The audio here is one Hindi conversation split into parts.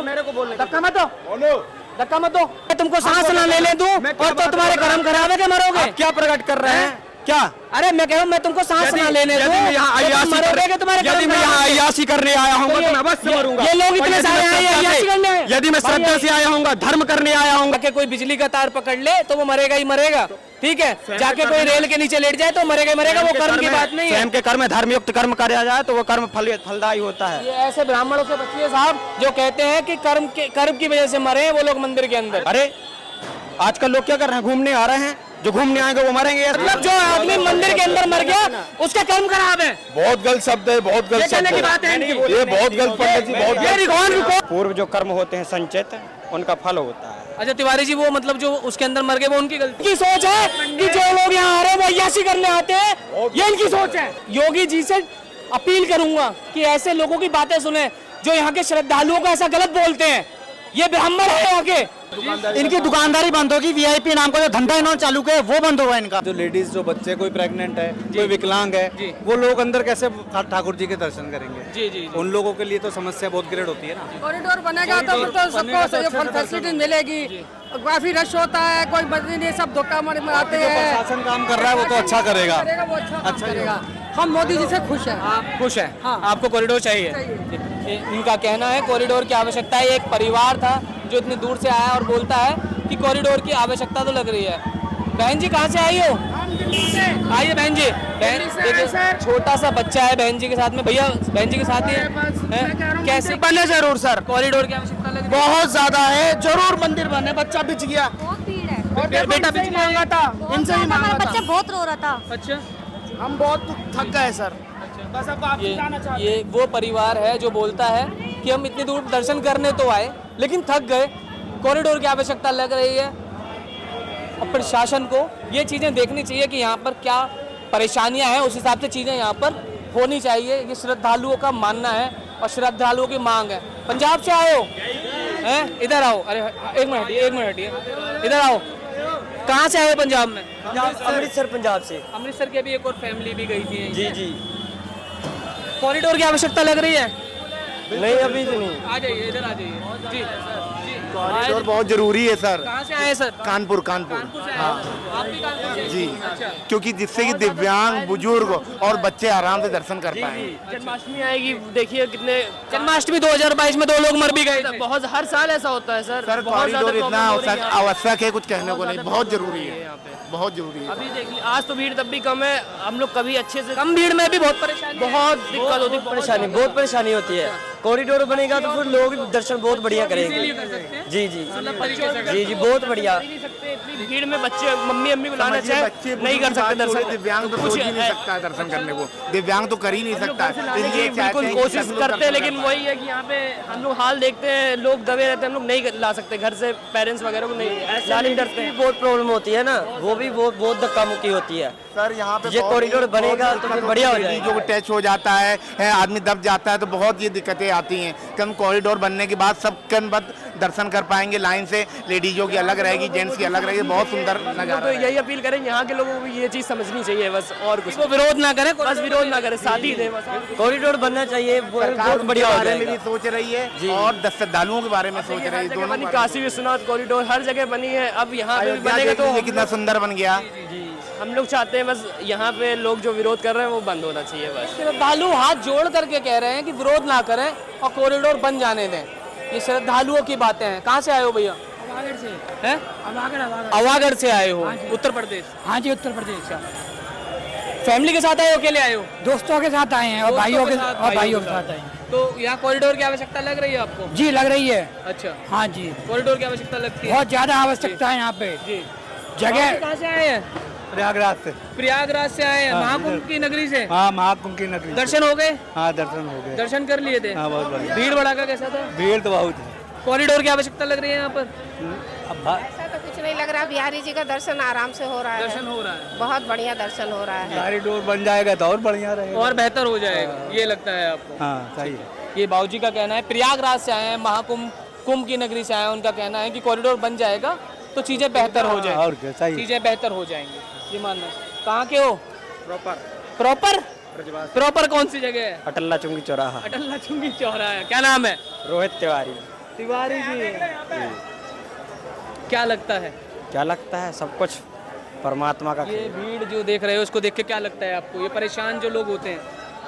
मेरे को बोलने धक्का मत दो, धक्का मत दो। मैं तुमको सांस ना लेने दूं और तो तुम्हारे कर्म खराब है, क्या मरोगे? क्या प्रकट कर रहे हैं क्या? अरे मैं कह रहा हूँ मैं तुमको सांस ना लेने दूं, यदि मैं यहाँ अय्याशी करने आया हूँ तो मैं अवश्य मरूंगा। ये लोग इतने सारे आए हैं अय्याशी करने आए। यदि मैं श्रद्धा से आया हूँ, धर्म करने आया हूँ, जाके कोई बिजली का तार पकड़ ले तो वो मरेगा ही मरेगा, ठीक है। जाके कोई रेल के नीचे लेट जाए तो मरेगा ही मरेगा, वो कर्म की बात नहीं है। स्वयं के कर्म धर्मयुक्त कर्म कराया जाए तो वो कर्म फलदायी होता है। ये ऐसे ब्राह्मणों से बचिए साहब जो कहते हैं कि कर्म की वजह से मरे वो लोग मंदिर के अंदर। अरे आजकल लोग क्या कर रहे हैं, घूमने आ रहे हैं, जो घूमने आएंगे वो मरेंगे। मतलब जो आदमी मंदिर के अंदर मर गया उसका कर्म खराब है। बहुत गलत शब्द है, बहुत गलत शब्द की बात है, ये बहुत गलत पंडित जी, बहुत गलत। पूर्व जो कर्म होते हैं संचित, उनका फल होता है। अच्छा तिवारी जी, वो मतलब जो उसके अंदर मर गए वो उनकी गलती की सोच है कि जो लोग यहाँ आ रहे हैं वो अय्याशी करने आते हैं, ये इनकी सोच है। योगी जी से अपील करूंगा कि ऐसे लोगों की बातें सुने जो यहाँ के श्रद्धालुओं को ऐसा गलत बोलते हैं। ये ब्राह्मण है यहाँ के, इनकी दुकानदारी बंद होगी, वीआईपी नाम का जो धंधा इन्होंने चालू किया है वो बंद होगा इनका। जो लेडीज, जो बच्चे, कोई प्रेग्नेंट है, कोई विकलांग है, वो लोग अंदर कैसे ठाकुर जी के दर्शन करेंगे? जी। उन लोगों के लिए तो समस्या बहुत ग्रेट होती है ना। कॉरिडोर बनेगा तो फिर तो सबको फैसिलिटी मिलेगी। काफी रश होता है, कोई मर्जी नहीं, सब धोखा मारते हैं। शासन काम कर रहा है वो तो अच्छा करेगा, वो अच्छा करेगा। हम मोदी जी से खुश हैं। आप खुश हैं? हाँ। आपको कॉरिडोर चाहिए? इनका कहना है कॉरिडोर की आवश्यकता है। एक परिवार था जो इतनी दूर से आया और बोलता है कि कॉरिडोर की आवश्यकता तो लग रही है। बहन जी कहाँ से आई हो? आइए बहन जी। देखिए छोटा सा बच्चा है बहन जी के साथ में, भैया बहन जी के साथ ही है। कैसे बने? जरूर सर, कॉरिडोर की आवश्यकता लग रही है। बहुत ज्यादा है, जरूर मंदिर बने। बच्चा बिछ गया, बहुत भीड़ है। बेटा भी मांगा था, इनसे ही मांगा था। बच्चा बहुत रो रहा था। अच्छा, हम बहुत थक गए सर। बस अब आप जाना चाहते ये वो परिवार है जो बोलता है कि हम इतनी दूर दर्शन करने तो आए लेकिन थक गए, कॉरिडोर की आवश्यकता लग रही है। और प्रशासन को ये चीज़ें देखनी चाहिए कि यहाँ पर क्या परेशानियाँ हैं, उस हिसाब से चीज़ें यहाँ पर होनी चाहिए। ये श्रद्धालुओं का मानना है और श्रद्धालुओं की मांग है। पंजाब से आए हो हैं? इधर आओ। अरे एक मिनट इधर आओ। कहाँ से आए हो पंजाब में? अमृतसर पंजाब से। अमृतसर की अभी एक और फैमिली भी गई थी। जी। कॉरिडोर की आवश्यकता लग रही है? नहीं अभी तो नहीं। आ जाइए, इधर आ जाइए जी। कॉरिडोर बहुत जरूरी है सर। कहाँ से आए सर? कानपुर से आए हो? आप भी कानपुर से? जी। अच्छा। क्योंकि जिससे कि दिव्यांग, बुजुर्ग और बच्चे आराम से दर्शन कर पाए। जन्माष्टमी आएगी, देखिए कितने। जन्माष्टमी 2022 में 2 लोग मर भी गए थे। बहुत हर साल ऐसा होता है सर। सर कॉरिडोर इतना आवश्यक है, कुछ कहने को नहीं, बहुत जरूरी है, बहुत जरूरी है। अभी देख लीजिए, आज तो भीड़ तब भी कम है, हम लोग कभी अच्छे से कम भीड़ में भी बहुत परेशानी, बहुत दिक्कत होती है। बहुत परेशानी होती है। कॉरिडोर बनेगा तो फिर लोग दर्शन बहुत बढ़िया करेंगे। जी, बहुत बढ़िया। इतनी भीड़ में बच्चे मम्मी बुलाना चाहे नहीं कर सकते दर्शन। दिव्यांग तो सोच ही नहीं सकता दर्शन करने को, दिव्यांग तो कर ही नहीं सकता। बिल्कुल कोशिश करते हैं लेकिन वही है कि यहाँ पे हम लोग हाल देखते हैं, लोग दबे रहते हैं, हम लोग नहीं ला सकते घर से, पेरेंट्स वगैरह को नहीं लाने डरते हैं। बहुत प्रॉब्लम होती है ना, वो भी बहुत धक्का मुक्की होती है सर। यहाँ पे ये कॉरिडोर बनेगा तो फिर बढ़िया हो जाएगा। जो टच हो जाता है, आदमी दब जाता है तो बहुत ये दिक्कतें आती हैं। कम कॉरिडोर बनने के बाद सब कम बद दर्शन कर पाएंगे लाइन से, लेडीजों की अलग रहेगी, जेंट्स की अलग रहेगी, बहुत सुंदर नजारा। तो यही अपील करें यहाँ के लोगों को भी ये चीज समझनी चाहिए बस, और कुछ विरोध ना करें, बस विरोध ना करें, साथ ही दें बस। कॉरिडोर बनना चाहिए, सरकार बहुत बढ़िया हो बारे में जाएगा। भी सोच रही है और श्रद्धालुओं के बारे में सोच रही है। दोनों काशी विश्वनाथ कॉरिडोर हर जगह बनी है, अब यहाँ पे भी बनेगा तो कितना सुंदर बन गया। हम लोग चाहते हैं बस यहाँ पे लोग जो विरोध कर रहे हैं वो बंद होना चाहिए बस। श्रद्धालु हाथ जोड़ करके कह रहे हैं कि विरोध ना करें और कॉरिडोर बन जाने दें। ये श्रद्धालुओं की बातें हैं। कहाँ से आए हो भैया? अवागढ़ से। हैं? अवागढ़ से आए हो, उत्तर प्रदेश? हाँ जी, उत्तर प्रदेश। फैमिली के साथ आए हो, अकेले आए हो? दोस्तों के साथ आए हैं और भाइयों के साथ आए हैं। तो यहाँ कॉरिडोर की आवश्यकता लग रही है आपको? जी लग रही है। अच्छा, हाँ जी, कॉरिडोर की आवश्यकता लगती है, बहुत ज्यादा आवश्यकता है यहाँ पे। जी। जगह कहाँ से आए हैं? प्रयागराज से। प्रयागराज से आए हैं, महाकुंभ की नगरी से। हाँ, महाकुंभ की नगरी। दर्शन हो गए? हाँ, दर्शन हो गए। दर्शन कर लिए थे? हाँ, बहुत बढ़िया। भीड़ भड़ाका कैसा था? भीड़ तो बहुत है। कॉरिडोर की आवश्यकता लग रही है यहाँ पर? ऐसा तो कुछ नहीं लग रहा, बिहारी जी का दर्शन आराम से हो रहा है। दर्शन हो रहा है, बहुत बढ़िया दर्शन हो रहा है। कॉरिडोर बन जाएगा तो और बढ़िया रहेगा, और बेहतर हो जाएगा, ये लगता है आपको? हाँ सही है। ये बाबूजी का कहना है। प्रयागराज से आए हैं, कुंभ की नगरी से आए हैं, उनका कहना है कि कॉरिडोर बन जाएगा तो चीजें बेहतर हो जाएंगी। और क्या, सही चीजें बेहतर हो जाएंगी, ये मानना है। कहाँ के हो? प्रॉपर कौन सी जगह है? अटल्ला चुंगी चौराहा। अटल्ला चुंगी चौराहा है। क्या नाम है? रोहित तिवारी। तिवारी जी क्या लगता है क्या लगता है सब कुछ परमात्मा का ये भीड़ जो देख रहे हो उसको देख के क्या लगता है आपको? ये परेशान जो लोग होते हैं,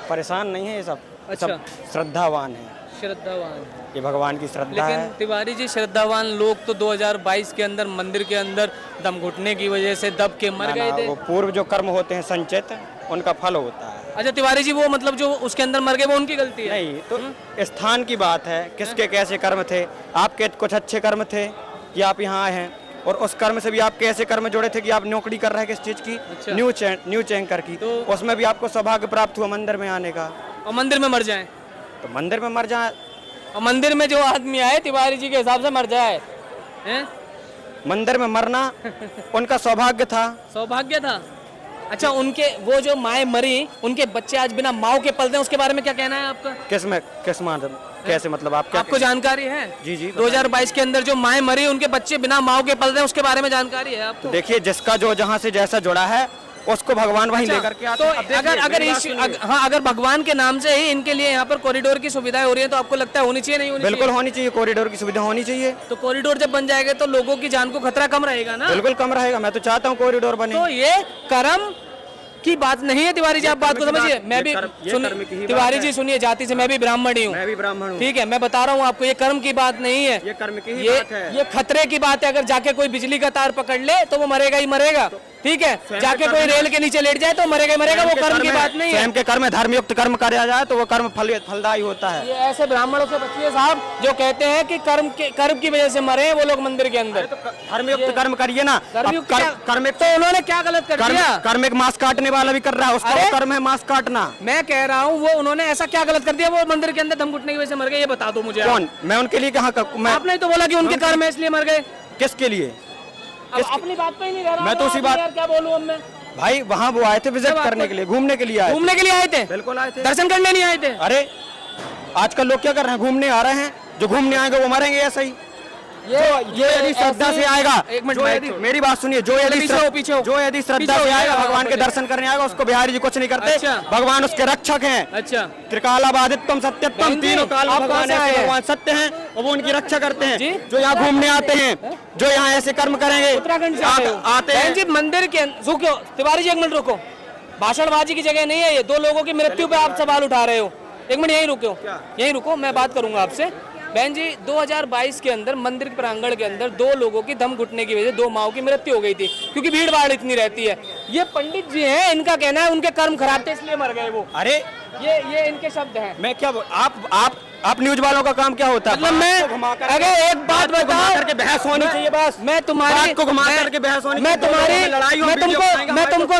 परेशान नहीं है ये सब अच्छा। सब श्रद्धावान है, श्रद्धावान, ये भगवान की श्रद्धा लेकिन है। तिवारी जी श्रद्धावान लोग तो 2022 के अंदर मंदिर के अंदर दम घुटने की वजह से दब के मर गए थे। वो पूर्व जो कर्म होते हैं संचित उनका फल होता है। अच्छा, तिवारी जी वो मतलब जो उसके अंदर मर गए वो उनकी गलती है? नहीं तो स्थान की बात है, किसके कैसे कर्म थे। आपके कुछ अच्छे कर्म थे कि आप यहाँ आए हैं, और उस कर्म से भी आपके ऐसे कर्म जुड़े थे कि आप नौकरी कर रहे हैं किस चीज़ की, अच्छा। न्यूज एंकर की, तो उसमें भी आपको सौभाग्य प्राप्त हुआ मंदिर में आने का। और मंदिर में मर जाए, तो मंदिर में मर जाए, और मंदिर में जो आदमी आए तिवारी जी के हिसाब से मर जाए, हैं? मंदिर में मरना उनका सौभाग्य था। सौभाग्य था। अच्छा, उनके वो जो माए मरी, उनके बच्चे आज बिना माँ के पलते हैं, उसके बारे में क्या कहना है आपका? किस मान कैसे मतलब आप क्या आपको जानकारी है? जी जी 2022 के अंदर जो माए मरी, उनके बच्चे बिना माँ के पलते हैं, उसके बारे में जानकारी है आपको? देखिए, जिसका जो जहाँ से जैसा जुड़ा है उसको भगवान वहीं लेकर के आते तो हैं। अब देखिए, अगर भगवान के नाम से ही इनके लिए यहाँ पर कॉरिडोर की सुविधाएं हो रही है, तो आपको लगता है होनी चाहिए नहीं होनी बिल्कुल चाहिए? होनी चाहिए, कॉरिडोर की सुविधा होनी चाहिए। तो कॉरिडोर जब बन जाएगा तो लोगों की जान को खतरा कम रहेगा ना? बिल्कुल कम रहेगा, मैं तो चाहता हूँ कॉरिडोर बने। तो ये कर्म की बात नहीं है तिवारी जी, आप बात को समझिए। मैं भी तिवारी जी सुनिए, जाति से मैं भी ब्राह्मण ही हूँ, मैं भी ब्राह्मण हूँ। ठीक है, मैं बता रहा हूँ आपको, ये कर्म की बात नहीं है, ये कर्म की ही बात है। ये खतरे की बात है। अगर जाके कोई बिजली का तार पकड़ ले तो वो मरेगा ही मरेगा, ठीक है। जाके कोई रेल के नीचे लेट जाए तो मरेगा ही मरेगा, वो कर्म की बात नहीं है। स्वयं के कर्म धर्मयुक्त कर्म कराया जाए तो वो कर्म फलदायी होता है। ये ऐसे ब्राह्मणों से बचिए साहब जो कहते हैं कि कर्म की वजह से मरे वो लोग मंदिर के अंदर। धर्मयुक्त कर्म करिए ना। कर्म तो उन्होंने क्या गलत कर दिया? कर्म एक मांस काटने वाला भी कर रहा है, उसका कर्म है मांस काटना। मैं कह रहा हूँ वो उन्होंने ऐसा क्या गलत कर दिया वो मंदिर के अंदर दम घुटने की वजह से मर गए? ये बता दो मुझे। कौन? मैं उनके लिए कहाँ? आपने तो बोला कि उनके कर्म है इसलिए मर गए। किसके लिए? अब अपनी बात पे ही नहीं रह रहा। मैं तो उसी बात, यार क्या बोलूं अब मैं? भाई वहाँ वो आए थे विजिट करने के लिए, घूमने के लिए आए। घूमने के लिए आए थे? बिल्कुल आए थे, दर्शन करने नहीं आए थे। अरे आजकल लोग क्या कर रहे हैं, घूमने आ रहे हैं। जो घूमने आएंगे वो मरेंगे ऐसा ही। जो यदि श्रद्धा से आएगा, मेरी बात सुनिए, जो यदि श्रद्धा से आएगा, भगवान के दर्शन करने आएगा, उसको बिहारी जी कुछ नहीं करते। भगवान उसके रक्षक हैं। अच्छा, त्रिकालाबादित्यम सत्यत्वम, तीनों काल भगवान भगवान सत्य हैं और वो उनकी रक्षा करते हैं। जो यहाँ घूमने आते हैं, जो यहाँ ऐसे कर्म करेंगे, उत्तराखंड से आते हैं जी मंदिर के। रुको तिवारी जी, एक मिनट रुको, भाषणबाजी की जगह नहीं है ये। दो लोगों की मृत्यु पे आप सवाल उठा रहे हो, एक मिनट यहीं रुको, यहीं रुको, मैं बात करूंगा आपसे। बहन जी, 2022 के अंदर मंदिर के प्रांगण के अंदर दो लोगों की दम घुटने की वजह से दो माओं की मृत्यु हो गई थी, क्योंकि भीड़ भाड़ इतनी रहती है। ये पंडित जी हैं, इनका कहना है उनके कर्म खराब थे इसलिए मर गए वो। अरे ये इनके शब्द हैं। मैं क्या आप न्यूज वालों का काम क्या होता है? मतलब मैं अगर एक बात बताओ करके बहस होनी चाहिए, बस मैं तुम्हारी बात को घुमा करके बहस होनी चाहिए। मैं तुमको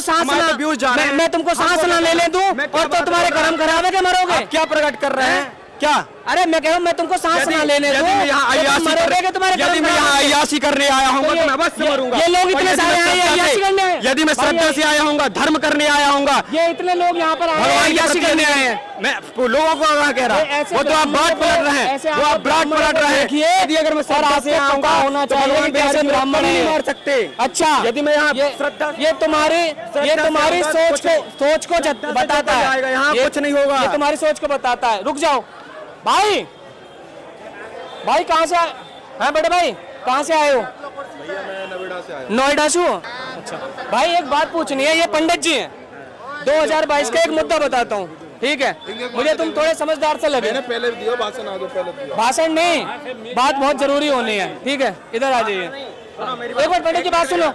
सांस ना ले दूं और तो तुम्हारे कर्म खराब है क्या मरोगे? क्या प्रकट कर रहे हैं क्या? अरे मैं कह रहा हूँ मैं तुमको सांस ना लेने दूं, यदि मैं यहाँ अय्याशी करने आया हूँ तो मैं अवश्य मरूंगा। ये लोग इतने सारे आए हैं अय्याशी करने आए। यदि मैं श्रद्धा से आया हूँ, धर्म करने आया हूँ, ये इतने लोग यहाँ पर आए हैं अय्याशी करने आए हैं। मैं लोगों को आगाह कह रहा, वो तो आप बात पलट रहे हैं, वो आप बात पलट रहे हैं। यदि अगर मैं श्रद्धा से आऊंगा होना चाहिए ब्राह्मण नहीं मार सकते। अच्छा, यदि मैं यहाँ श्रद्धा, ये तुम्हारी सोच को बताता है। यहाँ कुछ नहीं होगा, ये तुम्हारी सोच को बताता है। रुक जाओ भाई, कहाँ से आए? हाँ बड़े भाई, कहाँ से आए हो? भैया मैं नोएडा से आया। नोएडा से हो? अच्छा भाई, एक बात पूछनी है। ये पंडित जी हैं, 2022 का एक मुद्दा बताता हूँ, ठीक है? मुझे तुम थोड़े समझदार से लगे। मैंने पहले भी दिया भाषण, आ दो पहले दिया भाषण नहीं, बात बहुत जरूरी होनी है, ठीक है? इधर आ जाइए, एक बार पंडित की बात सुनो।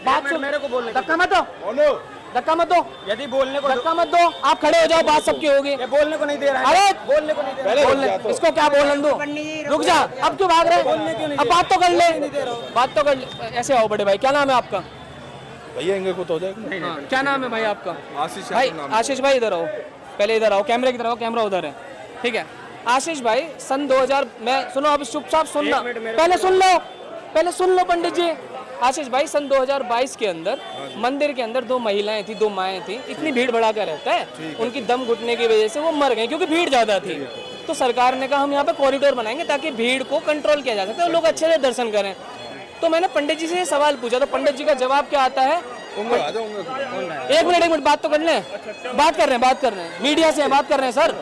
बात सुन, मेरे को बोलने धक्का मत दो, धक्का मत दो। यदि बोलने को धक्का मत दो, आप खड़े हो जाओ, बात सबकी होगी। बोलने को नहीं दे रहा है। अरे बोलने को नहीं दे रहा है। बोलने इसको क्या बोलने दो? रुक जा, अब क्यों भाग रहे? अब बात तो कर ले, बात तो कर ले। ऐसे आओ बड़े भाई, क्या नाम है आपका? भैया इंगे को तो हो जाएगा। क्या नाम है भाई आपका? आशीष भाई आशीष भाई इधर आओ, पहले इधर आओ, कैमरे की तरफ आओ, कैमरा उधर है, ठीक है? आशीष भाई सन 2000 मैं सुनो, अब चुपचाप सुनना, पहले सुन लो पंडित जी। आशीष भाई, सन 2022 के अंदर मंदिर के अंदर दो महिलाएं थी, दो माएँ थी, इतनी भीड़ भड़ाका रहता है, उनकी दम घुटने की वजह से वो मर गए क्योंकि भीड़ ज्यादा थी। तो सरकार ने कहा हम यहाँ पे कॉरिडोर बनाएंगे ताकि भीड़ को कंट्रोल किया जा सके और लोग अच्छे से दर्शन करें। तो मैंने पंडित जी से सवाल पूछा, तो पंडित जी का जवाब क्या आता है? एक मिनट बात तो कर ले, बात कर रहे हैं, मीडिया से बात कर रहे हैं सर।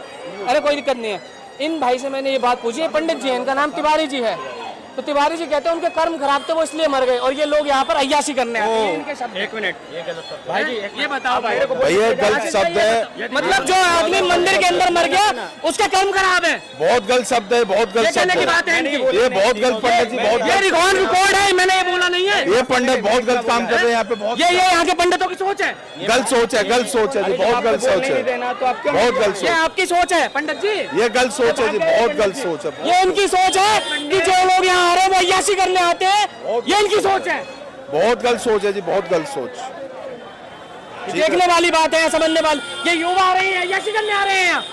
अरे कोई दिक्कत नहीं है। इन भाई से मैंने ये बात पूछी, ये पंडित जी हैं, इनका नाम तिवारी जी है, तो तिवारी जी कहते हैं उनके कर्म खराब थे वो इसलिए मर गए और ये लोग यहाँ पर अय्याशी करने आते हैं। इनके शब्द। एक मिनट, ये गलत शब्द भाई जी, ये बताओ भाई, भैया गलत शब्द है, मतलब जो आदमी मंदिर के अंदर मर गया उसका कर्म खराब है, बहुत गलत शब्द है, बहुत गलत शब्द कहने की है, बात है इनकी। ये बहुत गलत पंडित जी, बहुत ये रिकॉर्ड है, मैंने ये बोला नहीं है। ये पंडित बहुत गलत काम कर रहे हैं यहाँ पे, बहुत ये यहाँ के पंडितों की सोच है, गलत सोच है, गलत सोच है जी, बहुत गलत सोच है, बहुत गलत ये सोच, आपकी सोच है पंडित जी, ये गलत सोच है जी, बहुत गलत सोच है, ये इनकी सोच है कि जो लोग यहाँ आ रहे हैं वो अय्याशी करने आते हैं, ये इनकी सोच है। बहुत गलत सोच है जी, बहुत गलत सोच। देखने वाली बात है, समझने वाली, ये युवा आ रहे हैं अय्याशी करने आ रहे हैं यहाँ,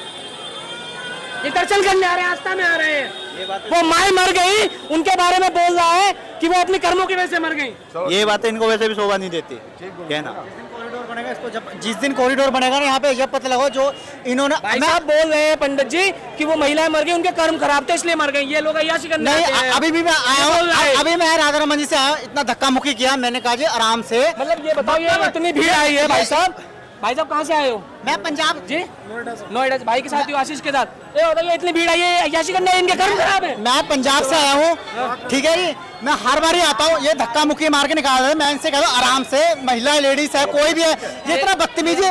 ये दर्शन करने आ रहे हैं, आस्था में आ रहे हैं। वो माए मर गई उनके बारे में बोल रहा है कि वो अपने कर्मों की वजह से मर गई। ये बातें इनको वैसे भी शोभा नहीं देती कहना। कॉरिडोर बनेगा, इसको जब जिस दिन कॉरिडोर बनेगा ना यहाँ पे जब पता लगा जो इन्होंने भाई साहब बोल रहे हैं पंडित जी कि वो महिलाएं मर गई, उनके कर्म खराब थे इसलिए मर गई, ये लोग अय्याशी करने नहीं, आते हैं। अभी भी मैं आया बोल रहा है। हूँ, अभी मैं राधा रमन जी से आया, इतना धक्का मुक्की किया, मैंने कहा जी आराम से। मतलब ये बताओ, ये इतनी भीड़ आई है भाई साहब, भाई साहब कहाँ से आए हो? मैं पंजाब जी नोएडा से, भाई के साथ ही आशीष के साथ। ये बताइए इतनी भीड़ आई है अय्याशी करने, इनके कर्म खराब है। मैं पंजाब से आया हूँ, ठीक है जी, मैं हर बार ही आता हूँ, ये धक्का मुक्की मार के निकाल रहे हैं। मैं इनसे कहता हूँ आराम से, महिला लेडीज है कोई भी है, ये इतना बदतमीजी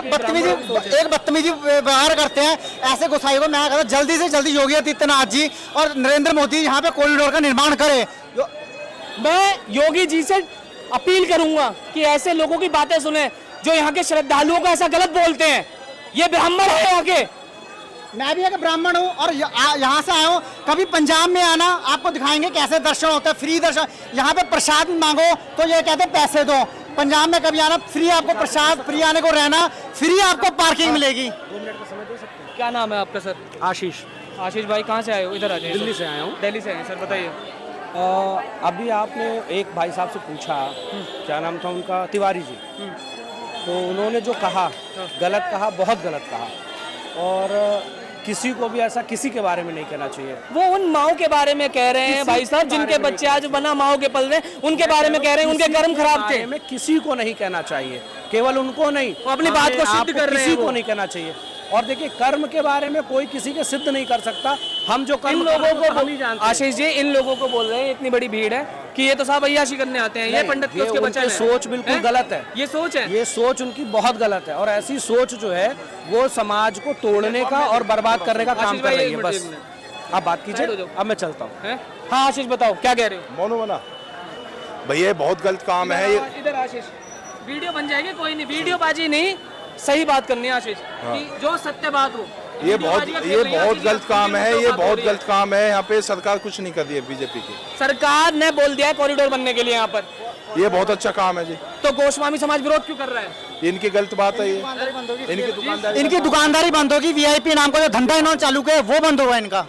व्यवहार करते हैं ऐसे गुस्साई को। मैं कहता हूँ जल्दी से जल्दी योगी आदित्यनाथ जी और नरेंद्र मोदी यहाँ पे कॉरिडोर का निर्माण करे। मैं योगी जी से अपील करूंगा कि ऐसे लोगों की बातें सुने जो यहाँ के श्रद्धालुओं को ऐसा गलत बोलते हैं। ये ब्राह्मण है यहाँ के, मैं भी एक ब्राह्मण हूँ और यहाँ से आया हूँ। कभी पंजाब में आना, आपको दिखाएंगे कैसे दर्शन होता है, फ्री दर्शन। यहाँ पे प्रसाद मांगो तो ये कहते हैं पैसे दो। पंजाब में कभी आना फ्री, आपको प्रसाद फ्री, आने को रहना फ्री, आपको पार्किंग मिलेगी। क्या नाम है आपका सर? आशीष, आशीष भाई कहाँ से आए हो? इधर आ जाइए। दिल्ली से आया हूँ। दिल्ली से आए सर, बताइए। अभी आपने एक भाई साहब से पूछा, क्या नाम था उनका, तिवारी जी, तो उन्होंने जो कहा गलत कहा, बहुत गलत कहा, और किसी को भी ऐसा किसी के बारे में नहीं कहना चाहिए। वो उन माओ के बारे में कह रहे हैं भाई साहब, जिनके बच्चे आज बना माओ के पल रहे हैं, उनके बारे में कह रहे हैं उनके कर्म खराब थे। में किसी को नहीं कहना चाहिए, केवल उनको नहीं, वो अपनी बात को सिद्ध कर रहे हैं, किसी को नहीं कहना चाहिए। और देखिए कर्म के बारे में कोई किसी के सिद्ध नहीं कर सकता, हम जो कर्म इन लोगों को हम ही जानते हैं। आशीष जी इन लोगों को बोल रहे हैं, इतनी बड़ी भीड़ है कि ये तो साहब अय्याशी करने आते हैं, ये पंडित के उसके बच्चे हैं। सोच बिल्कुल गलत है, ये सोच है, ये सोच उनकी बहुत गलत है, और ऐसी सोच जो है वो समाज को तोड़ने का और बर्बाद करने का काम कर रही है। बस आप बात कीजिए, अब मैं चलता हूँ। हाँ आशीष बताओ क्या कह रहे हो? मोनो बना भैया, ये बहुत गलत काम है ये। इधर आशीष, वीडियो बन जाएगी, कोई नहीं, वीडियो बाजी नहीं, सही बात करनी है आशीष, कि जो सत्य बात हो। ये बहुत गलत काम है, ये बहुत गलत काम है। यहाँ पे सरकार कुछ नहीं कर रही है बीजेपी की। सरकार ने बोल दिया है कॉरिडोर बनने के लिए यहाँ पर, ये बहुत अच्छा काम है जी। तो गोस्वामी समाज विरोध क्यों कर रहा है? इनकी गलत बात है ये, इनकी दुकानदारी बंद होगी, वीआईपी नाम का जो धंधा इन्होंने चालू किया वो बंद होगा इनका।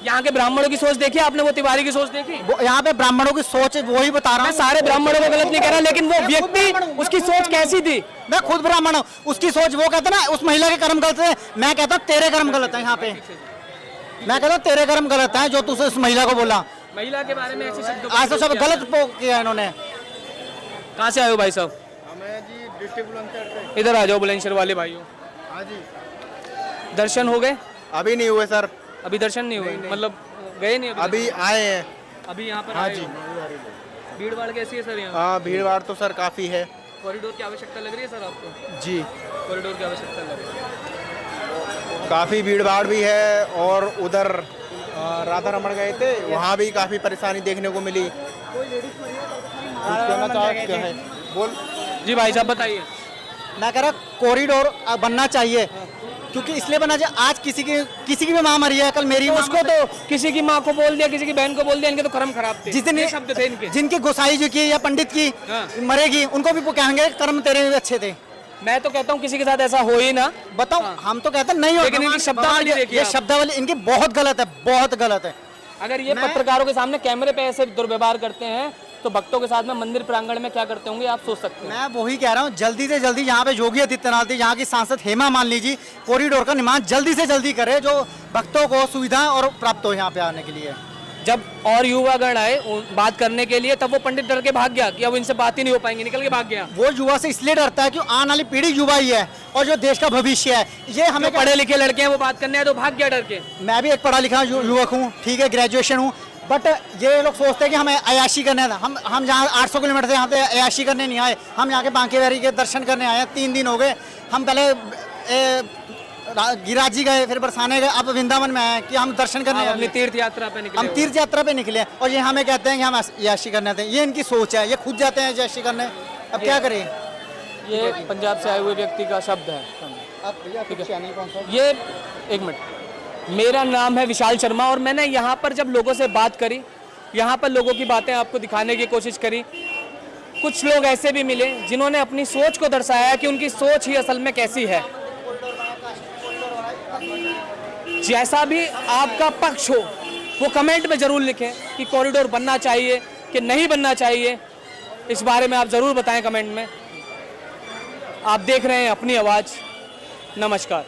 यहाँ के ब्राह्मणों की सोच देखी आपने, वो तिवारी की सोच देखी? यहाँ पे ब्राह्मणों की सोच वही बता रहा मैं हूँ। सारे ब्राह्मणों को गलत नहीं कह रहा, लेकिन वो व्यक्ति उसकी सोच कैसी थी? मैं खुद ब्राह्मण हूँ, उसकी सोच, वो कहता ना उस महिला के कर्म गलत है, मैं कहता हूँ तेरे कर्म गलत है। यहाँ पे मैं कहता हूँ तेरे कर्म गलत है, जो तुझे उस महिला को बोला, महिला के बारे में ऐसे शब्द आज तो सब गलत किया इन्होंने। कहाँ से आए हो भाई साहब? इधर आ जाओ बुलंदशहर वाले भाइयों। दर्शन हो गए? अभी नहीं हुए सर, अभी दर्शन नहीं हुए, मतलब गए नहीं अभी आए हैं। अभी यहाँ पर हाँ आए जी। हो। भीड़ भाड़ कैसी है सर यहाँ? हाँ भीड़ भाड़ तो सर काफ़ी है। कॉरिडोर की आवश्यकता लग रही है सर आपको? जी कॉरिडोर की आवश्यकता लग रही है। काफ़ी भीड़ भाड़ भी है, और उधर राधा रमन गए थे, वहाँ भी काफ़ी परेशानी देखने को मिली। क्या है बोल जी भाई साहब बताइए। मैं कह रहा कॉरिडोर बनना चाहिए, क्योंकि इसलिए बना चाहिए, आज किसी की भी माँ मरी है, कल मेरी तो उसको तो किसी की माँ को बोल दिया, किसी की बहन को बोल दिया, इनके तो कर्म खराब थे। जिस दिन ये शब्द थे इनके, जिनकी गोसाई जी की या पंडित की हाँ। मरेगी, उनको भी वो कहेंगे कर्म तेरे भी अच्छे थे। मैं तो कहता हूँ किसी के साथ ऐसा हो ही ना। बताओ, हम तो कहते हैं नहीं हो, लेकिन इनकी शब्दावली देखिए ये आप। शब्दावली इनकी बहुत गलत है, बहुत गलत है। अगर ये पत्रकारों के सामने कैमरे पे ऐसे दुर्व्यवहार करते हैं तो भक्तों के साथ में मंदिर प्रांगण में क्या करते होंगे आप सोच सकते हैं। मैं वही कह रहा हूँ, जल्दी से जल्दी यहाँ पे योगी आदित्यनाथ जी, यहाँ की सांसद हेमा मालिनी जी कॉरिडोर का निर्माण जल्दी से जल्दी करे, जो भक्तों को सुविधा और प्राप्त हो यहाँ पे आने के लिए। जब और युवागण आए बात करने के लिए, तब वो पंडित डर के भाग गया कि अब इनसे बात ही नहीं हो पाएंगे, निकल के भाग गया। वो युवा से इसलिए डरता है कि आने वाली पीढ़ी युवा ही है और जो देश का भविष्य है। ये हमें पढ़े लिखे लड़के हैं वो बात करने आए तो भाग गया डर के। मैं भी एक पढ़ा लिखा युवक हूँ, ठीक है, ग्रेजुएशन हूँ, बट ये लोग सोचते हैं कि हमें अयाशी करने था। हम जहाँ 800 किलोमीटर से यहाँ पे अयाशी करने नहीं आए, हम यहाँ के बांके बिहारी के दर्शन करने आए हैं। 3 दिन हो गए, हम पहले गिरिराज जी गए, फिर बरसाने गए, अब वृंदावन में आए कि हम दर्शन करने अपनी तीर्थ यात्रा पे निकले। हम तीर्थ यात्रा पे निकले और ये हमें कहते हैं कि हम अयाशी करने आते हैं। ये इनकी सोच है, ये खुद जाते हैं अयाशी करने, अब क्या करें। ये पंजाब से आए हुए व्यक्ति का शब्द है। ये एक मिनट, मेरा नाम है विशाल शर्मा और मैंने यहाँ पर जब लोगों से बात करी, यहाँ पर लोगों की बातें आपको दिखाने की कोशिश करी, कुछ लोग ऐसे भी मिले जिन्होंने अपनी सोच को दर्शाया कि उनकी सोच ही असल में कैसी है। जैसा भी आपका पक्ष हो वो कमेंट में ज़रूर लिखें कि कॉरिडोर बनना चाहिए कि नहीं बनना चाहिए, इस बारे में आप ज़रूर बताएं कमेंट में। आप देख रहे हैं अपनी आवाज़। नमस्कार।